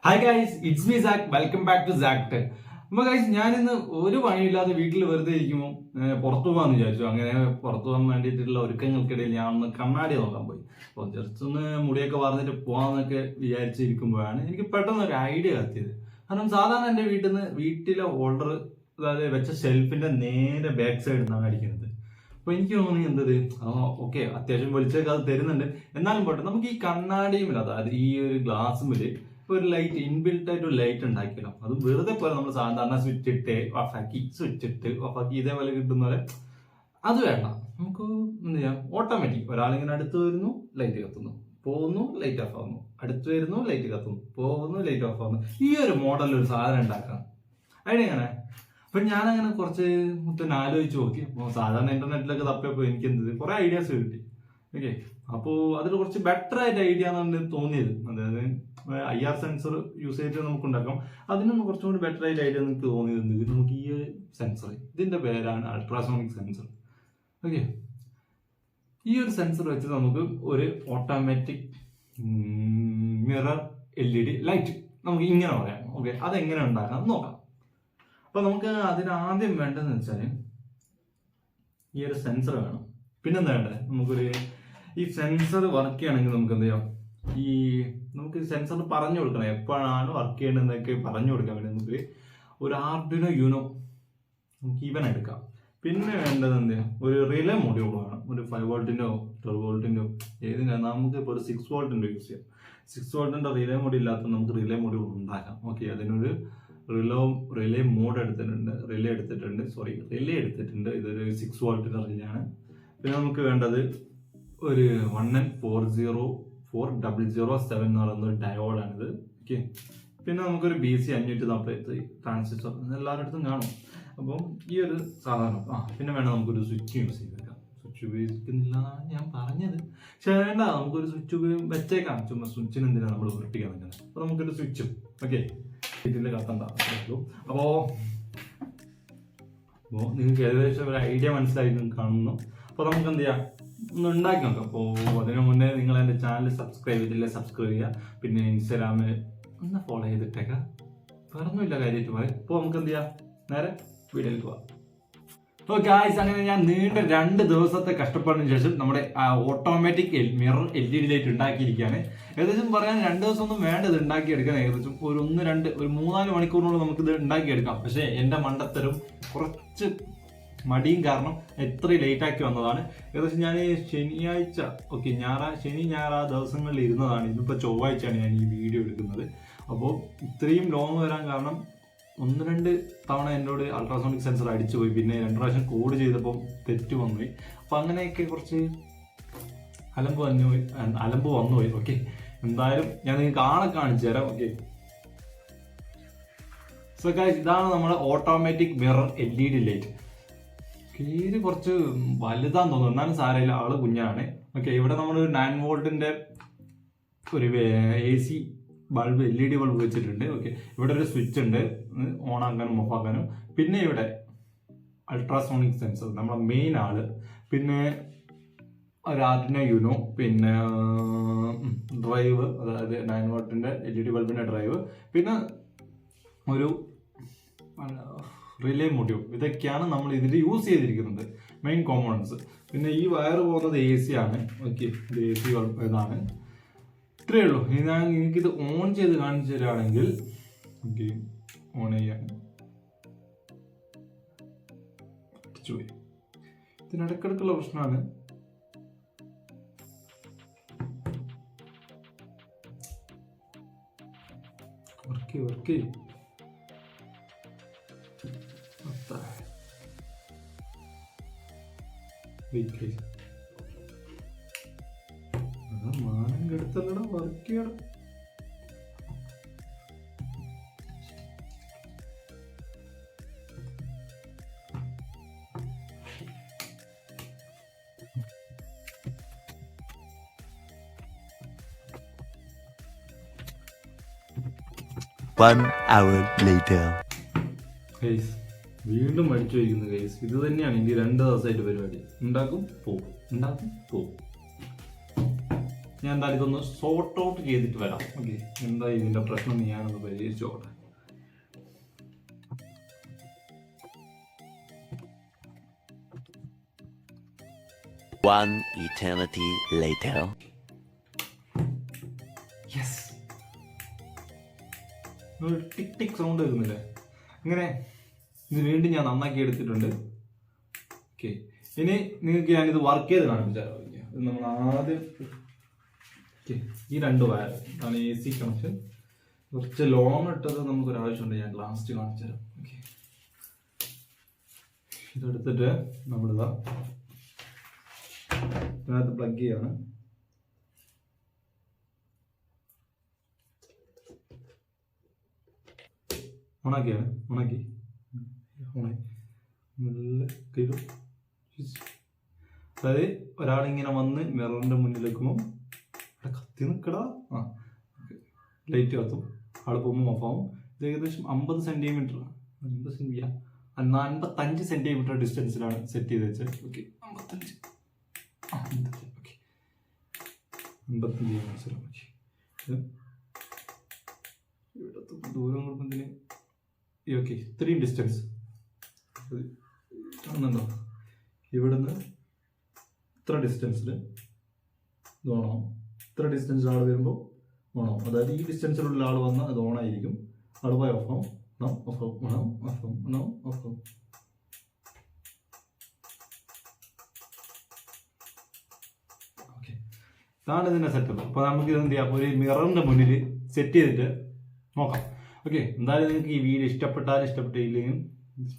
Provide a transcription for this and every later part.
Hi guys, it's me Zak. Welcome back to Zak. അപ്പൊ guys, ഞാനിന്ന് ഒരു പണിയില്ലാതെ വീട്ടിൽ വെറുതെ ഇരിക്കുമ്പോൾ പുറത്തു പോകാന്ന് വിചാരിച്ചു. അങ്ങനെ പുറത്തു പോകാൻ വേണ്ടിയിട്ടുള്ള ഒരുക്കങ്ങൾക്കിടയിൽ ഞാൻ ഒന്ന് കണ്ണാടി നോക്കാൻ പോയി. അപ്പോൾ ജസ്റ്റ് ഒന്ന് മുടിയൊക്കെ പറഞ്ഞിട്ട് പോകാന്നൊക്കെ വിചാരിച്ചിരിക്കുമ്പോഴാണ് എനിക്ക് പെട്ടെന്ന് ഒരു ഐഡിയ കത്തിയത്. കാരണം സാധാരണ എൻ്റെ വീട്ടിലെ ഹോൾഡർ, അതായത് വെച്ച ഷെൽഫിന്റെ നേരെ ബാക്ക് സൈഡിൽ നിന്നാണ് അടിക്കുന്നത്. അപ്പൊ എനിക്ക് തോന്നി എന്തത്, ഓക്കെ, അത്യാവശ്യം വെളിച്ചൊക്കെ അത് തരുന്നുണ്ട്. എന്നാലും പോട്ടെ, നമുക്ക് ഈ കണ്ണാടിയുമില്ല, അതായത് ഈ ഒരു ഗ്ലാസ്സുമില് ഒരു ലൈറ്റ്, ഇൻബിൽട്ട് ആയിട്ട് ഒരു ലൈറ്റ് ഉണ്ടാക്കിയല്ലോ. അത് വെറുതെ പോലെ നമ്മൾ സാധാരണ സ്വിച്ച് ഇട്ട് ഓഫാക്കി ഇതേപോലെ കിട്ടുന്ന പോലെ അത് വേണ്ട. നമുക്ക് എന്ത് ചെയ്യാം, ഓട്ടോമാറ്റിക്. ഒരാളിങ്ങനെ അടുത്ത് വരുന്നു, ലൈറ്റ് കത്തുന്നു, പോകുന്നു, ലൈറ്റ് ഓഫ് ആവുന്നു, അടുത്ത് വരുന്നു, ലൈറ്റ് കത്തുന്നു, പോകുന്നു, ലൈറ്റ് ഓഫ് ആവുന്നു. ഈ ഒരു മോഡലിൽ ഒരു സാധനം ഉണ്ടാക്കാം. അതിനെങ്ങനെ? അപ്പൊ ഞാനങ്ങനെ കുറച്ച് മുത്തന്നെ ആലോചിച്ച് നോക്കി. അപ്പോൾ സാധാരണ ഇന്റർനെറ്റിലൊക്കെ തപ്പിയപ്പോൾ എനിക്ക് എന്ത് കുറെ ഐഡിയാസ് കിട്ടി. ഓക്കെ, അപ്പോൾ അതിൽ കുറച്ച് ബെറ്റർ ആയിട്ട് ഐഡിയ എന്നാണ് തോന്നിയത്. അതായത് IR സെൻസർ യൂസ് ചെയ്തിട്ട് നമുക്ക് ഉണ്ടാക്കാം. അതിനൊന്നും കുറച്ചും കൂടി ബെറ്റർ ആയിട്ട് ഐഡിയ എനിക്ക് തോന്നിയത് നമുക്ക് ഈ ഒരു സെൻസർ, ഇതിന്റെ പേരാണ് അൾട്രാസോണിക് സെൻസർ. ഓക്കെ, ഈ ഒരു സെൻസർ വെച്ച് നമുക്ക് ഒരു ഓട്ടോമാറ്റിക് മിറർ LED ലൈറ്റ് നമുക്ക് ഇങ്ങനെ പറയാം. ഓക്കെ, അതെങ്ങനെ ഉണ്ടാക്കാം നോക്കാം. അപ്പൊ നമുക്ക് അതിനാദ്യം വേണ്ടതെന്ന് വെച്ചാൽ ഈ ഒരു സെൻസർ വേണം. പിന്നെന്താ വേണ്ടത്, നമുക്കൊരു ഈ സെൻസർ വർക്ക് ചെയ്യണമെങ്കിൽ നമുക്ക് എന്ത് ചെയ്യാം, നമുക്ക് സെൻസർ പറഞ്ഞു കൊടുക്കണം, എപ്പോഴാണ് വർക്ക് ചെയ്യേണ്ടതെന്നൊക്കെ പറഞ്ഞു കൊടുക്കാൻ വേണ്ടി നമുക്ക് ഒരു ആർഡിനോ യൂനോ നമുക്ക് ഇവൻ എടുക്കാം. പിന്നെ വേണ്ടത് എന്ത് ചെയ്യാം, ഒരു റിലേ മൊഡ്യൂൾ വേണം. ഒരു 5 വോൾട്ടിൻ്റെയോ 12 വോൾട്ടിൻ്റെയോ ഏതിനാ, നമുക്ക് ഇപ്പോൾ ഒരു 6 വോൾട്ടിൻ്റെ യൂസ് ചെയ്യാം. 6 വോൾട്ടിൻ്റെ റിലേ മൊഡ്യൂൾ ഇല്ലാത്ത നമുക്ക് റിലേ മൊഡ്യൂൾ ഉണ്ടാക്കാം. ഓക്കെ, അതിനൊരു റിലേ മോഡ് എടുത്തിട്ടുണ്ട്, റിലേ എടുത്തിട്ടുണ്ട്. ഇതൊരു 6 വോൾട്ടിൻ്റെ റിലേ ആണ്. പിന്നെ നമുക്ക് വേണ്ടത് ഒരു 1N40007 എന്ന് പറയുന്ന ഒരു ഡയോഡാണിത്. ഓക്കെ, പിന്നെ നമുക്കൊരു BC 540 ട്രാൻസിസ്റ്റർ എല്ലാവരുടെ അടുത്തും കാണും. അപ്പം ഈ ഒരു സാധാരണ പിന്നെ വേണം നമുക്കൊരു സ്വിച്ച് യൂസ് ചെയ്തേക്കാം. സ്വിച്ച് ഉപയോഗിക്കുന്നില്ല ഞാൻ പറഞ്ഞത്, പക്ഷെ വേണ്ട, നമുക്കൊരു സ്വിച്ച് വെച്ചേക്കാം. ചുമ്മാ സ്വിച്ചിന് എന്തിനാണ് നമ്മൾ ഉറപ്പിക്കാൻ നിൽക്കുന്നത്. അപ്പൊ നമുക്കൊരു സ്വിച്ചും ഓക്കെ ഇതിൽ കത്തണ്ട. അപ്പോ നിങ്ങൾക്ക് ഏകദേശം ഒരു ഐഡിയ മനസ്സിലായി കാണുന്നു. അപ്പോൾ നമുക്ക് എന്ത് ചെയ്യാം, ഒന്ന് ഉണ്ടാക്കി നോക്കാം. അപ്പോൾ അതിനു മുന്നേ നിങ്ങൾ എൻ്റെ ചാനൽ സബ്സ്ക്രൈബ് ചെയ്തില്ല, സബ്സ്ക്രൈബ് ചെയ്യുക. പിന്നെ ഇൻസ്റ്റാഗ്രാമിൽ ഒന്ന് ഫോളോ ചെയ്തിട്ടേക്കാം. പറഞ്ഞില്ല കാര്യമായിട്ട് പറയും. അപ്പോൾ നമുക്ക് എന്ത് ചെയ്യാം, നേരെ വീഡിയോയിൽ പോവാം. അപ്പോൾ ഗായ്സ്, അങ്ങനെ ഞാൻ നീണ്ട 2 ദിവസത്തെ കഷ്ടപ്പാടിന് ശേഷം നമ്മുടെ ഓട്ടോമാറ്റിക് മിറർ LED ലൈറ്റ് ഉണ്ടാക്കിയിരിക്കുകയാണ്. ഏകദേശം പറയാൻ 2 ദിവസം ഒന്നും വേണ്ടത് ഉണ്ടാക്കിയെടുക്കാൻ. ഏകദേശം ഒരു 3-4 മണിക്കൂറിനുള്ളിൽ നമുക്കിത് ഉണ്ടാക്കിയെടുക്കാം. പക്ഷേ എൻ്റെ മണ്ടത്തരും കുറച്ച് മടിയും കാരണം എത്ര ലേറ്റ് ആക്കി വന്നതാണ്. ഏകദേശം ഞാൻ ശനിയാഴ്ച ശനി ഞായർ ദിവസങ്ങളിൽ ഇരുന്നതാണ്. ഇന്നിപ്പോൾ ചൊവ്വാഴ്ചയാണ് ഞാൻ ഈ വീഡിയോ എടുക്കുന്നത്. അപ്പോൾ ഇത്രയും ലോങ് വരാൻ കാരണം 1-2 തവണ എന്നോട് അൾട്രാസോണിക് സെൻസർ അടിച്ചു പോയി. പിന്നെ 2 പ്രാവശ്യം കോഡ് ചെയ്തപ്പോൾ തെറ്റ് വന്നുപോയി. അപ്പം അങ്ങനെയൊക്കെ കുറച്ച് അലമ്പ് വന്നുപോയി. ഓക്കെ, എന്തായാലും ഞാൻ നിങ്ങൾക്ക് കാണിച്ചു തരാം. ഓക്കെ, സോ ഗൈസ്, ഇതാണ് നമ്മുടെ ഓട്ടോമാറ്റിക് മിറർ LED ലൈറ്റ്. ഇത് കുറച്ച് വലുതാന്ന് തോന്നുന്നു, എന്നാലും സാരമില്ല, ആള് കുഞ്ഞാണ്. ഓക്കെ, ഇവിടെ നമ്മൾ 9 വോൾട്ടിന്റെ ഒരു AC ബൾബ്, LED ബൾബ് വെച്ചിട്ടുണ്ട്. ഓക്കെ, ഇവിടെ ഒരു സ്വിച്ച് ഉണ്ട് ഓൺ ആക്കാനും ഓഫ് ആക്കാനും. പിന്നെ ഇവിടെ അൾട്രാസോണിക് സെൻസർ, നമ്മുടെ മെയിൻ ആള്. പിന്നെ ഒരു ആർഡിനോ യൂനോ, പിന്നെ ഡ്രൈവ്, അതായത് 9 വോൾട്ടിന്റെ LED ബൾബിന്റെ ഡ്രൈവ്, പിന്നെ ഒരു റിലേ മൊഡ്യൂൾ. ഇതൊക്കെയാണ് നമ്മൾ ഇതിൽ യൂസ് ചെയ്തിരിക്കുന്നത് മെയിൻ കോമ്പോണൻസ്. പിന്നെ ഈ വയർ പോകുന്നത് AC ആണ്. ഓക്കെ, ഇത് AC ഇതാണ്. ഇത്രയേ ഉള്ളൂ. ഞാൻ എനിക്കിത് ഓൺ ചെയ്ത് കാണിച്ചു തരാണെങ്കിൽ, ഓക്കെ, ഓൺ ചെയ്യാൻ പോയി. ഇതിനിടക്കിടക്കുള്ള പ്രശ്നമാണ്. Work 1 hour later. വീണ്ടും അടിച്ചു വയ്ക്കുന്നു ഗൈസ്. ഇത് തന്നെയാണ് എനിക്ക് 2 ദിവസമായിട്ട് പരിപാടി. ഉണ്ടാക്കും പോവും. ഞാൻ എന്തായാലും ഇതൊന്ന് സോർട്ട് ഔട്ട് ചെയ്തിട്ട് വരാം. ഓക്കെ, എന്താ ഇതിന്റെ പ്രശ്നം ഞാനൊന്ന് പരിഹരിച്ചോട്ടെ. One eternity later. യെസ്, ഒരു ടിക് ടിക് സൗണ്ട് കേൾക്കുന്നില്ലേ? ഇങ്ങനെ ഇത് വീണ്ടും ഞാൻ നന്നാക്കി എടുത്തിട്ടുണ്ട്. ഓക്കെ, ഇനി നിങ്ങൾക്ക് ഞാനിത് വർക്ക് ചെയ്ത് കാണിച്ചാലോ. നമ്മൾ ആദ്യം ഈ 2 വയർ ആണ് AC കണക്ഷൻ. കുറച്ച് ലോങ് ഇട്ടത് നമുക്കൊരാവശ്യമുണ്ട്, ഞാൻ ലാസ്റ്റ് കാണിച്ചു തരാം. ഓക്കെ, ഇതെടുത്തിട്ട് നമ്മളിതാ ഇതിനകത്ത് പ്ലഗ് ചെയ്യാണ്. ഓണാക്കിയാണ്, ഓണാക്കി നല്ല കയ്യിൽ. അതായത് ഒരാളിങ്ങനെ വന്ന് മിററിന്റെ മുന്നിൽ വെക്കുമ്പോൾ അവിടെ കത്തി നിൽക്കടാ. ലൈറ്റ് കത്തും, ആൾ പോകുമ്പോൾ ഓഫാവും. ഇത് ഏകദേശം 50 സെന്റിമീറ്റർ 55 സെന്റിമീറ്റർ ഡിസ്റ്റൻസിലാണ് സെറ്റ് ചെയ്ത് വെച്ചത്. ഓക്കെ, 55 ഓക്കെ, 55 ഇവിടെ ദൂരം കൊടുക്കുന്നതിന് ഓക്കെ ഇത്രയും ഡിസ്റ്റൻസ് കാണുന്നുണ്ടോ? ഇവിടുന്ന് ഇത്ര ഡിസ്റ്റൻസിൽ ഇത് ഓണാവും. ഇത്ര ഡിസ്റ്റൻസിൽ ആൾ വരുമ്പോൾ ഓണാവും. അതായത് ഈ ഡിസ്റ്റൻസിലുള്ള ആൾ വന്നാൽ അത് ഓണായിരിക്കും. ആൾ പോയി ഓഫാവും, ഓഫാവും, ഓണാവും, ഓഫാവും, ഓണാവും, ഓഫാവും. ഓക്കെ, ഇതാണ് ഇതിൻ്റെ സെറ്റപ്പ്. അപ്പോൾ നമുക്ക് ഇത് എന്ത് ചെയ്യാം, ഒരു മിററിൻ്റെ മുന്നിൽ സെറ്റ് ചെയ്തിട്ട് നോക്കാം. ഓക്കെ, എന്തായാലും നിങ്ങൾക്ക് ഈ വീഡിയോ ഇഷ്ടപ്പെട്ടാലും ഇഷ്ടപ്പെട്ടില്ലെങ്കിലും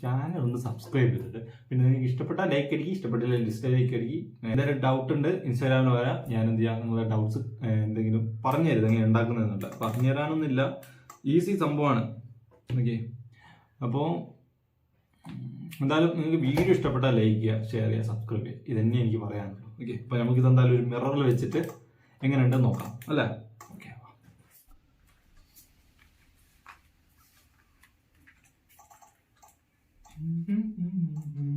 ചാനൽ ഒന്ന് സബ്സ്ക്രൈബ് ചെയ്തിട്ട്, പിന്നെ നിങ്ങൾക്ക് ഇഷ്ടപ്പെട്ടാൽ ലൈക്ക് അടിക്കുക, ഇഷ്ടപ്പെട്ടില്ല ഡിസ്ലൈക്ക് അടിക്കുക. എന്തെങ്കിലും ഡൗട്ട് ഉണ്ട് ഇൻസ്റ്റാഗ്രാമിൽ വരാം. ഞാൻ എന്ത് ചെയ്യാം, നിങ്ങളുടെ ഡൗട്ട്സ് എന്തെങ്കിലും പറഞ്ഞു തരുത്, എങ്ങനെ ഉണ്ടാക്കുന്നതെന്നുണ്ട്. പറഞ്ഞു തരാനൊന്നുമില്ല, ഈസി സംഭവമാണ്. ഓക്കെ, അപ്പോൾ എന്തായാലും നിങ്ങൾക്ക് വീഡിയോ ഇഷ്ടപ്പെട്ടാൽ ലൈക്ക് ചെയ്യുക, ഷെയർ ചെയ്യുക, സബ്സ്ക്രൈബ് ചെയ്യുക. ഇതന്നെ എനിക്ക് പറയാനുള്ളൂ. ഓക്കെ, അപ്പോൾ നമുക്കിത് എന്തായാലും ഒരു മിററിൽ വെച്ചിട്ട് എങ്ങനെയുണ്ടെന്ന് നോക്കാം അല്ലേ. Okay, Mm-hmm.